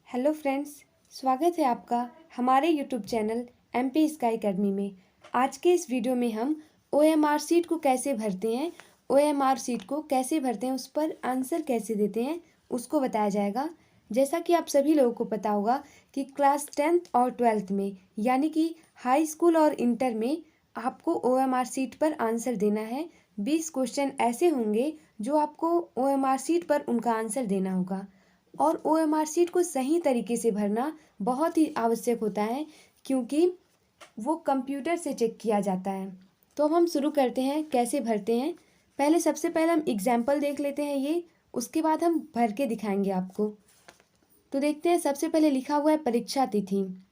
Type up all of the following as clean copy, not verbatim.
Hello friends, स्वागत है आपका हमारे YouTube channel MP sky academy में। आज के इस वीडियो में हम ओएमआर शीट को कैसे भरते हैं, उस पर आंसर कैसे देते हैं उसको बताया जाएगा। जैसा कि आप सभी लोगों को पता होगा कि क्लास 10th और 12th में यानी कि हाई स्कूल और इंटर में आपको ओएमआर शीट पर आंसर देना है। 20 क्वेश्चन ऐसे होंगे जो आपको ओएमआर शीट पर उनका आंसर देना होगा और ओएमआर शीट को सही तरीके से भरना बहुत ही आवश्यक होता है क्योंकि वो कंप्यूटर से चेक किया जाता है। तो अब हम शुरू करते हैं कैसे भरते हैं। सबसे पहले हम एग्जाम्पल देख लेते हैं, उसके बाद हम भर के दिखाएंगे आपको। तो देखते हैं, सबसे पहले लिखा हुआ है परीक्षा तिथि।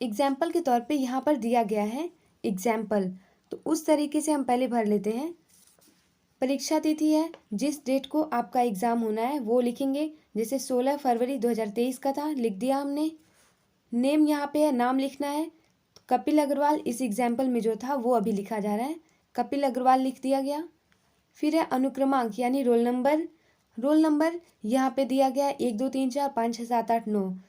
एग्जाम्पल के तौर पे यहाँ पर दिया गया है एग्जाम्पल, तो उस तरीके से हम पहले भर लेते हैं। परीक्षा तिथि है, जिस डेट को आपका एग्ज़ाम होना है वो लिखेंगे। जैसे 16 फरवरी 2023 का था, लिख दिया हमने। नेम यहाँ पे है, नाम लिखना है। तो कपिल अग्रवाल इस एग्जाम्पल में जो था वो अभी लिखा जा रहा है, कपिल अग्रवाल लिख दिया गया। फिर है अनुक्रमांक यानी रोल नंबर। रोल नंबर यहाँ पे दिया गया 1 2 3 4 5 6 7 8 9।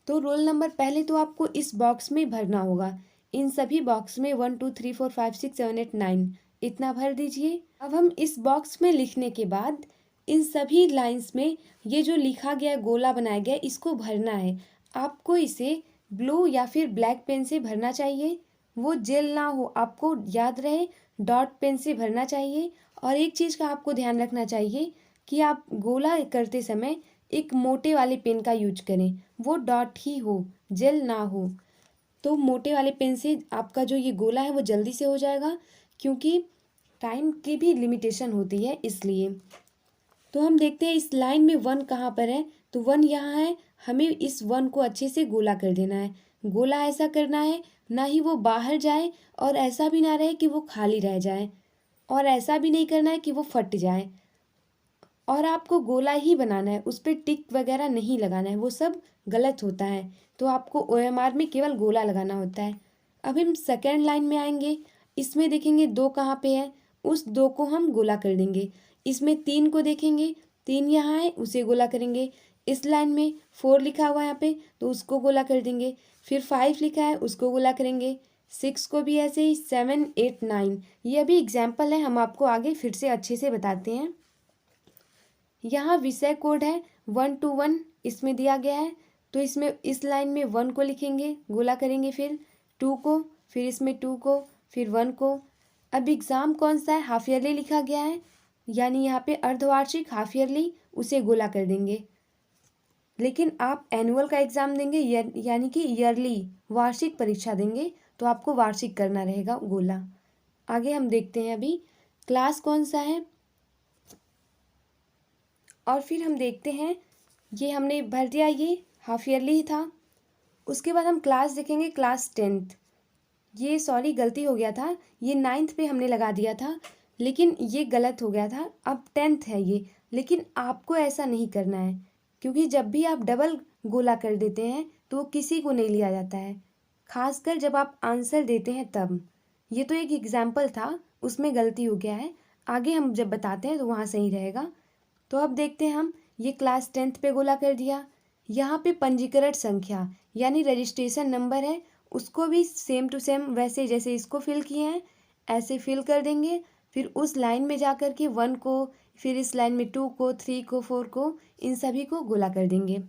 तो रोल नंबर पहले तो आपको इस बॉक्स में भरना होगा, इन सभी बॉक्स में 1 2 3 4 5 6 7 8 9 इतना भर दीजिए। अब हम इस बॉक्स में लिखने के बाद इन सभी लाइंस में ये जो लिखा गया गोला बनाया गया इसको भरना है। आपको इसे ब्लू या फिर ब्लैक पेन से भरना चाहिए, वो जेल ना हो, आपको याद रहे डॉट पेन से भरना चाहिए। और एक चीज़ का आपको ध्यान रखना चाहिए कि आप गोला करते समय एक मोटे वाले पेन का यूज करें, वो डॉट ही हो, जेल ना हो। तो मोटे वाले पेन से आपका जो ये गोला है वो जल्दी से हो जाएगा, क्योंकि टाइम की भी लिमिटेशन होती है इसलिए। तो हम देखते हैं इस लाइन में 1 कहाँ पर है, तो 1 यहाँ है। हमें इस 1 को अच्छे से गोला कर देना है। गोला ऐसा करना है ना ही वो बाहर जाए और ऐसा भी ना रहे कि वो खाली रह जाए, और ऐसा भी नहीं करना है कि वो फट जाए। और आपको गोला ही बनाना है, उस पर टिक वगैरह नहीं लगाना है, वो सब गलत होता है। तो आपको ओएमआर में केवल गोला लगाना होता है। अब हम सेकेंड लाइन में आएंगे, इसमें देखेंगे 2 कहाँ पे है, उस 2 को हम गोला कर देंगे। इसमें 3 को देखेंगे, 3 यहाँ है, उसे गोला करेंगे। इस लाइन में 4 लिखा हुआ है यहाँ पे, तो उसको गोला कर देंगे। फिर 5 लिखा है, उसको गोला करेंगे। 6 को भी ऐसे ही, 7 8 9। ये अभी एग्जाम्पल है, हम आपको आगे फिर से अच्छे से बताते हैं। यहाँ विषय कोड है 1 to 1 इसमें दिया गया है, तो इसमें इस लाइन में 1 को लिखेंगे, गोला करेंगे, फिर 2 को, फिर इसमें 2 को, फिर 1 को। अब एग्ज़ाम कौन सा है, हाफ ईयरली लिखा गया है, यानी यहाँ पे अर्धवार्षिक हाफ ईयरली, उसे गोला कर देंगे। लेकिन आप एनुअल का एग्ज़ाम देंगे यानी कि ईयरली वार्षिक परीक्षा देंगे, तो आपको वार्षिक करना रहेगा गोला। आगे हम देखते हैं अभी क्लास कौन सा है, और फिर हम देखते हैं ये हमने भर दिया, ये हाफ ईयरली ही था। उसके बाद हम क्लास देखेंगे, क्लास 10th। ये सॉरी गलती हो गया था, ये 9th पे हमने लगा दिया था, लेकिन ये गलत हो गया था। अब 10th है ये, लेकिन आपको ऐसा नहीं करना है, क्योंकि जब भी आप डबल गोला कर देते हैं तो वो किसी को नहीं लिया जाता है, खासकर जब आप आंसर देते हैं तब। ये तो एक एग्जाम्पल था, उसमें गलती हो गया है, आगे हम जब बताते हैं तो वहाँ सही रहेगा। तो अब देखते हैं हम, ये क्लास 10th पे गोला कर दिया। यहाँ पे पंजीकरण संख्या यानी रजिस्ट्रेशन नंबर है, उसको भी सेम टू सेम वैसे जैसे इसको फिल किए हैं ऐसे फिल कर देंगे। फिर उस लाइन में जा कर के 1 को, फिर इस लाइन में 2 को, 3 को, 4 को, इन सभी को गोला कर देंगे।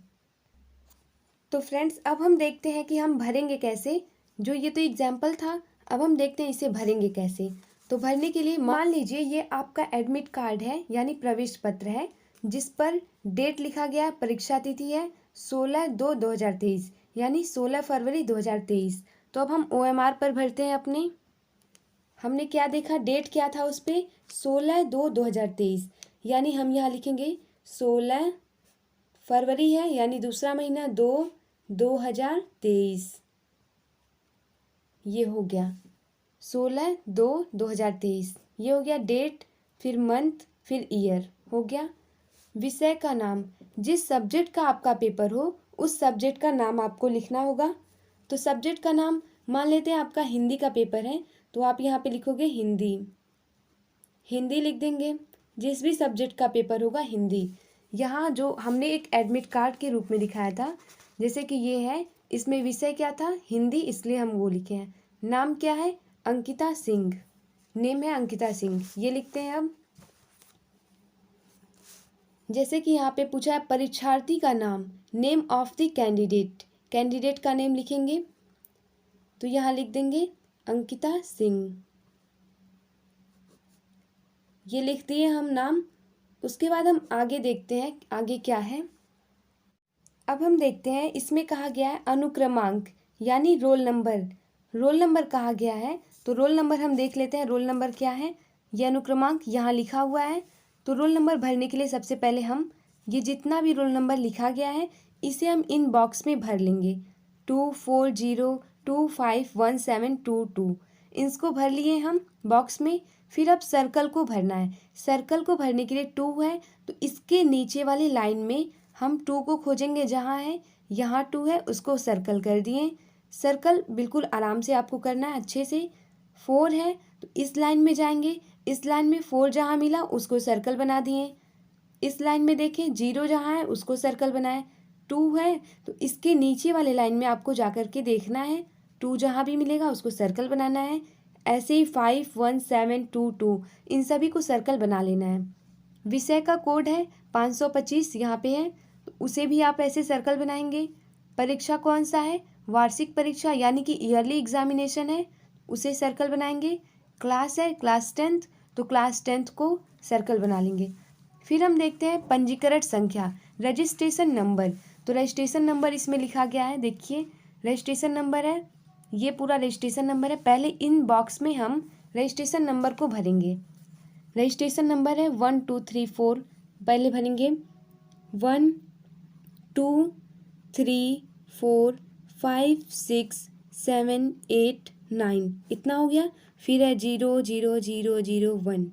तो फ्रेंड्स, अब हम देखते हैं कि हम भरेंगे कैसे। जो ये तो एग्जाम्पल था, अब हम देखते हैं इसे भरेंगे कैसे। तो भरने के लिए मान लीजिए ये आपका एडमिट कार्ड है यानी प्रवेश पत्र है, जिस पर डेट लिखा गया, परीक्षा तिथि है 16/2/2023 यानी 16 फरवरी 2023। तो अब हम ओएमआर पर भरते हैं अपने। हमने क्या देखा, डेट क्या था उस पर, 16/2/2023, यानी हम यहाँ लिखेंगे 16 फरवरी है यानी दूसरा महीना 2/2023। ये हो गया 16/2/2023, ये हो गया डेट, फिर मंथ, फिर ईयर हो गया। विषय का नाम, जिस सब्जेक्ट का आपका पेपर हो उस सब्जेक्ट का नाम आपको लिखना होगा। तो सब्जेक्ट का नाम मान लेते हैं आपका हिंदी का पेपर है, तो आप यहाँ पे लिखोगे हिंदी, हिंदी लिख देंगे। जिस भी सब्जेक्ट का पेपर होगा हिंदी, यहाँ जो हमने एक एडमिट कार्ड के रूप में दिखाया था, जैसे कि ये है, इसमें विषय क्या था, हिंदी, इसलिए हम वो लिखे हैं। नाम क्या है, अंकिता सिंह, नेम है अंकिता सिंह, ये लिखते हैं अब। जैसे कि यहाँ पे पूछा है परीक्षार्थी का नाम, name of the candidate, candidate का नेम लिखेंगे, तो यहाँ लिख देंगे अंकिता सिंह, ये लिख दिए हम नाम। उसके बाद हम आगे देखते हैं आगे क्या है। अब हम देखते हैं इसमें कहा गया है अनुक्रमांक यानी रोल नंबर, रोल नंबर कहा गया है, तो रोल नंबर हम देख लेते हैं, रोल नंबर क्या है, ये अनुक्रमांक यहाँ लिखा हुआ है। तो रोल नंबर भरने के लिए सबसे पहले हम ये जितना भी रोल नंबर लिखा गया है इसे हम इन बॉक्स में भर लेंगे, 24025172, इसको भर लिए हम बॉक्स में। फिर अब सर्कल को भरना है, सर्कल को भरने के लिए 2 है, तो इसके नीचे वाली लाइन में हम 2 को खोजेंगे, जहाँ है यहाँ 2 है, उसको सर्कल कर दिए। सर्कल बिल्कुल आराम से आपको करना है अच्छे से। 4 है तो इस लाइन में जाएंगे, इस लाइन में 4 जहाँ मिला उसको सर्कल बना दिए। इस लाइन में देखें 0 जहाँ है उसको सर्कल बनाए। 2 है तो इसके नीचे वाले लाइन में आपको जा कर के देखना है, 2 जहाँ भी मिलेगा उसको सर्कल बनाना है। ऐसे ही 51722 इन सभी को सर्कल बना लेना है। विषय का कोड है 525 यहाँ पे है, तो उसे भी आप ऐसे सर्कल बनाएंगे। परीक्षा कौन सा है, वार्षिक परीक्षा यानी कि ईयरली एग्जामिनेशन है, उसे सर्कल बनाएंगे। क्लास है क्लास 10th, तो क्लास 10th को सर्कल बना लेंगे। फिर हम देखते हैं पंजीकरण संख्या, रजिस्ट्रेशन नंबर, तो रजिस्ट्रेशन नंबर इसमें लिखा गया है, देखिए रजिस्ट्रेशन नंबर है, ये पूरा रजिस्ट्रेशन नंबर है। पहले इन बॉक्स में हम रजिस्ट्रेशन नंबर को भरेंगे। रजिस्ट्रेशन नंबर है 1 2 3 4, पहले भरेंगे 1 2 3 4 5 6 7 8 9, इतना हो गया। फिर है 0 0 0 0 1,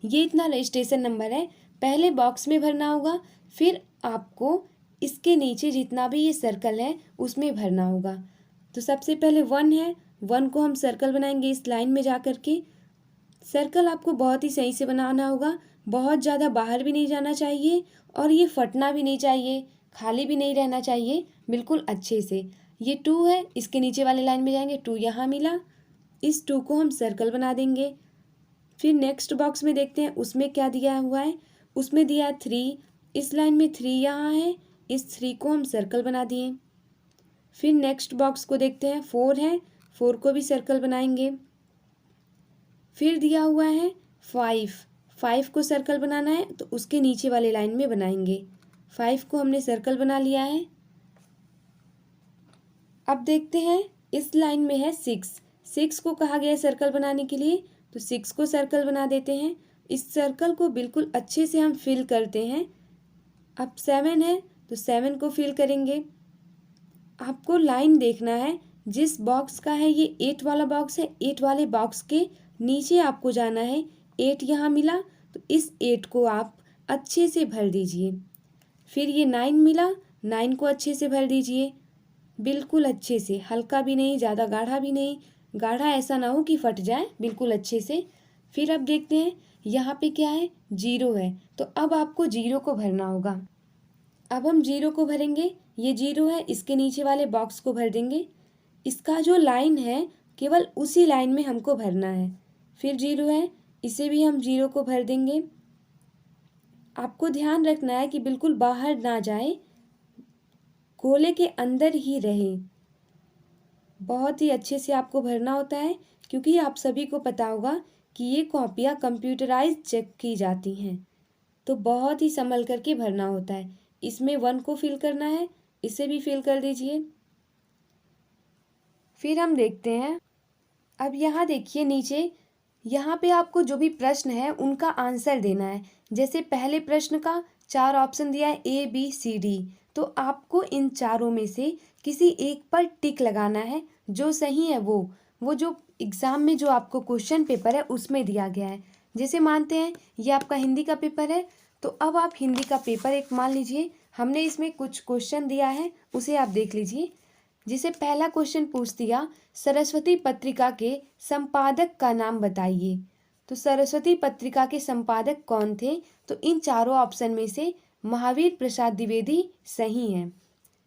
ये इतना रजिस्ट्रेशन नंबर है, पहले बॉक्स में भरना होगा। फिर आपको इसके नीचे जितना भी ये सर्कल है उसमें भरना होगा। तो सबसे पहले 1 है, 1 को हम सर्कल बनाएंगे इस लाइन में जा कर के। सर्कल आपको बहुत ही सही से बनाना होगा, बहुत ज़्यादा बाहर भी नहीं जाना चाहिए और ये फटना भी नहीं चाहिए, खाली भी नहीं रहना चाहिए, बिल्कुल अच्छे से। ये 2 है, इसके नीचे वाले लाइन में जाएंगे, 2 यहाँ मिला, इस 2 को हम सर्कल बना देंगे। फिर नेक्स्ट बॉक्स में देखते हैं उसमें क्या दिया हुआ है, उसमें दिया है 3, इस लाइन में 3 यहाँ है, इस 3 को हम सर्कल बना दिए। फिर नेक्स्ट बॉक्स को देखते हैं 4 है, 4 को भी सर्कल बनाएंगे। फिर दिया हुआ है 5, 5 को सर्कल बनाना है, तो उसके नीचे वाले लाइन में बनाएंगे। 5 को हमने सर्कल बना लिया है। अब देखते हैं इस लाइन में है 6, 6 को कहा गया है सर्कल बनाने के लिए, तो 6 को सर्कल बना देते हैं। इस सर्कल को बिल्कुल अच्छे से हम फिल करते हैं। अब 7 है तो 7 को फिल करेंगे। आपको लाइन देखना है, जिस बॉक्स का है ये 8 वाला बॉक्स है, 8 वाले बॉक्स के नीचे आपको जाना है। 8 यहाँ मिला तो इस 8 को आप अच्छे से भर दीजिए। फिर ये 9 मिला, 9 को अच्छे से भर दीजिए, बिल्कुल अच्छे से, हल्का भी नहीं ज़्यादा गाढ़ा भी नहीं, गाढ़ा ऐसा ना हो कि फट जाए, बिल्कुल अच्छे से। फिर अब देखते हैं यहाँ पे क्या है, 0 है, तो अब आपको 0 को भरना होगा। अब हम 0 को भरेंगे, ये 0 है, इसके नीचे वाले बॉक्स को भर देंगे। इसका जो लाइन है केवल उसी लाइन में हमको भरना है। फिर 0 है, इसे भी हम 0 को भर देंगे। आपको ध्यान रखना है कि बिल्कुल बाहर ना जाए, गोले के अंदर ही रहे। बहुत ही अच्छे से आपको भरना होता है, क्योंकि आप सभी को पता होगा कि ये कॉपियाँ कंप्यूटराइज चेक की जाती हैं, तो बहुत ही संभल करके भरना होता है। इसमें 1 को फिल करना है, इसे भी फिल कर दीजिए। फिर हम देखते हैं, अब यहाँ देखिए नीचे, यहाँ पे आपको जो भी प्रश्न है उनका आंसर देना है। जैसे पहले प्रश्न का 4 ऑप्शन दिया है A B C D, तो आपको इन चारों में से किसी एक पर टिक लगाना है, जो सही है वो जो एग्ज़ाम में जो आपको क्वेश्चन पेपर है उसमें दिया गया है। जैसे मानते हैं ये आपका हिंदी का पेपर है, तो अब आप हिंदी का पेपर एक मान लीजिए, हमने इसमें कुछ क्वेश्चन दिया है, उसे आप देख लीजिए। जिसे पहला क्वेश्चन पूछ दिया, सरस्वती पत्रिका के संपादक का नाम बताइए, तो सरस्वती पत्रिका के संपादक कौन थे, तो इन चारों ऑप्शन में से महावीर प्रसाद द्विवेदी सही है।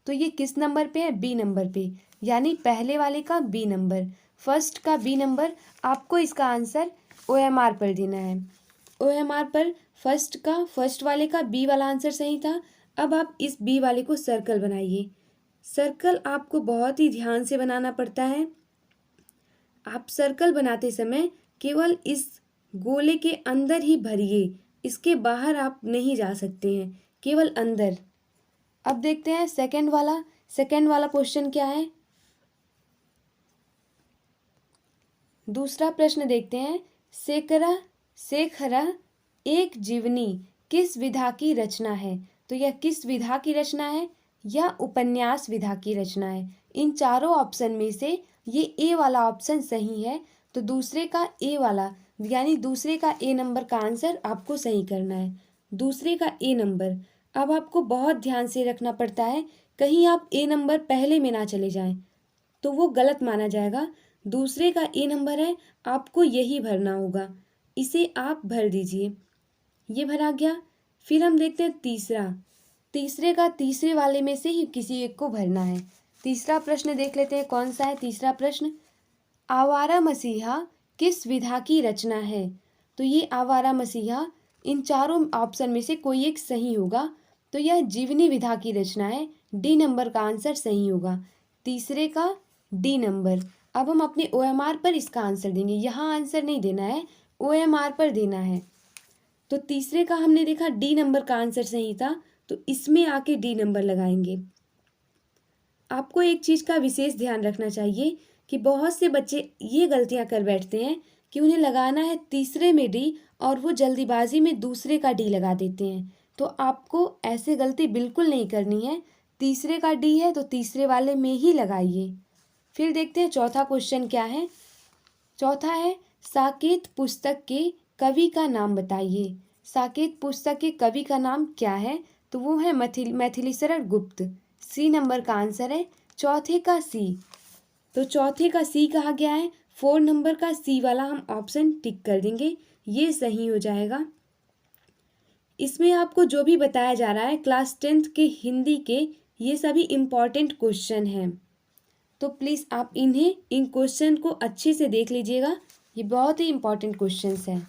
तो ये किस नंबर पे है? बी नंबर पे, यानी पहले वाले का बी नंबर, फर्स्ट का बी नंबर। आपको इसका आंसर OMR पर देना है। OMR पर फर्स्ट वाले का बी वाला आंसर सही था। अब आप इस बी वाले को सर्कल बनाइए। सर्कल आपको बहुत ही ध्यान से बनाना पड़ता है। आप सर्कल बनाते समय केवल इस गोले के अंदर ही भरिए, इसके बाहर आप नहीं जा सकते हैं, केवल अंदर। अब देखते हैं सेकंड वाला क्वेश्चन क्या है। दूसरा प्रश्न देखते हैं। शेखरा एक जीवनी किस विधा की रचना है? तो यह किस विधा की रचना है? यह उपन्यास विधा की रचना है। इन चारों ऑप्शन में से ये ए वाला ऑप्शन सही है, तो दूसरे का ए वाला यानी दूसरे का ए नंबर का आंसर आपको सही करना है। दूसरे का ए नंबर। अब आपको बहुत ध्यान से रखना पड़ता है, कहीं आप ए नंबर पहले में ना चले जाएं, तो वो गलत माना जाएगा। दूसरे का ए नंबर है, आपको यही भरना होगा, इसे आप भर दीजिए। ये भरा गया। फिर हम देखते हैं तीसरे का तीसरे वाले में से ही किसी एक को भरना है। तीसरा प्रश्न देख लेते हैं कौन सा है। तीसरा प्रश्न, आवारा मसीहा किस विधा की रचना है? तो ये आवारा मसीहा इन चारों ऑप्शन में से कोई एक सही होगा, तो यह जीवनी विधा की रचना है। डी नंबर का आंसर सही होगा, तीसरे का डी नंबर। अब हम अपने OMR पर इसका आंसर देंगे, यहाँ आंसर नहीं देना है, OMR पर देना है। तो तीसरे का हमने देखा डी नंबर का आंसर सही था, तो इसमें आके डी नंबर लगाएंगे। आपको एक चीज़ का विशेष ध्यान रखना चाहिए कि बहुत से बच्चे ये गलतियां कर बैठते हैं कि उन्हें लगाना है तीसरे में डी और वो जल्दीबाजी में दूसरे का डी लगा देते हैं। तो आपको ऐसे गलती बिल्कुल नहीं करनी है। तीसरे का डी है तो तीसरे वाले में ही लगाइए। फिर देखते हैं चौथा क्वेश्चन क्या है। चौथा है, साकेत पुस्तक के कवि का नाम बताइए। साकेत पुस्तक के कवि का नाम क्या है? तो वो है मैथिलीशरण गुप्त। सी नंबर का आंसर है, चौथे का सी। तो चौथे का सी कहा गया है, 4 नंबर का सी वाला हम ऑप्शन टिक कर देंगे, ये सही हो जाएगा। इसमें आपको जो भी बताया जा रहा है क्लास 10th के हिंदी के, ये सभी इम्पॉर्टेंट क्वेश्चन हैं, तो प्लीज़ आप इन क्वेश्चन को अच्छे से देख लीजिएगा, ये बहुत ही इम्पॉर्टेंट क्वेश्चंस हैं।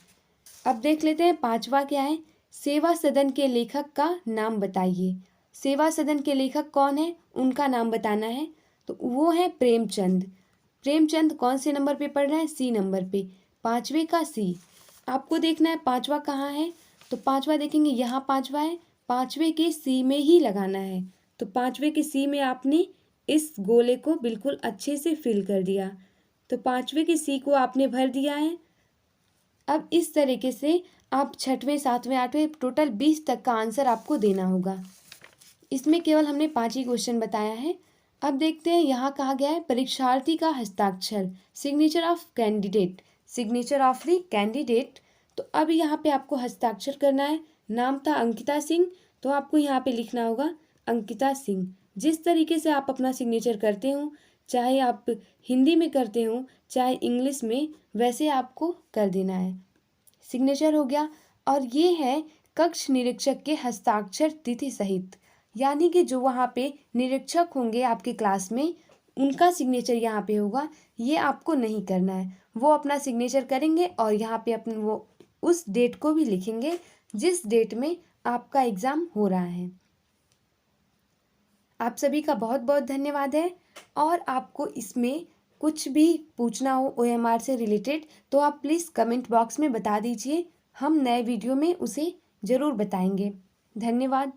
अब देख लेते हैं पांचवा क्या है। सेवा सदन के लेखक का नाम बताइए। सेवा सदन के लेखक कौन है, उनका नाम बताना है। तो वो है प्रेमचंद। प्रेमचंद कौन से नंबर पे पढ़ रहे हैं? सी नंबर पे, पांचवे का सी। आपको देखना है पांचवा कहाँ है, तो पांचवा देखेंगे यहाँ पांचवा है, पांचवे के सी में ही लगाना है। तो पांचवे के सी में आपने इस गोले को बिल्कुल अच्छे से फिल कर दिया, तो पांचवे के सी को आपने भर दिया है। अब इस तरीके से आप छठवें, सातवें, आठवें टोटल 20 तक का आंसर आपको देना होगा। इसमें केवल हमने 5 ही क्वेश्चन बताया है। अब देखते हैं यहाँ कहा गया है परीक्षार्थी का हस्ताक्षर, signature of candidate, signature of the candidate. तो अब यहाँ पे आपको हस्ताक्षर करना है। नाम था अंकिता सिंह, तो आपको यहाँ पे लिखना होगा अंकिता सिंह। जिस तरीके से आप अपना सिग्नेचर करते हो, चाहे आप हिंदी में करते हो चाहे इंग्लिश में, वैसे आपको कर देना है। सिग्नेचर हो गया। और ये है कक्ष निरीक्षक के हस्ताक्षर तिथि सहित, यानी कि जो वहाँ पे निरीक्षक होंगे आपके क्लास में, उनका सिग्नेचर यहाँ पे होगा। ये आपको नहीं करना है, वो अपना सिग्नेचर करेंगे और यहाँ पे अपने वो उस डेट को भी लिखेंगे जिस डेट में आपका एग्ज़ाम हो रहा है। आप सभी का बहुत बहुत धन्यवाद है। और आपको इसमें कुछ भी पूछना हो OMR से रिलेटेड, तो आप प्लीज़ कमेंट बॉक्स में बता दीजिए, हम नए वीडियो में उसे ज़रूर बताएंगे। धन्यवाद।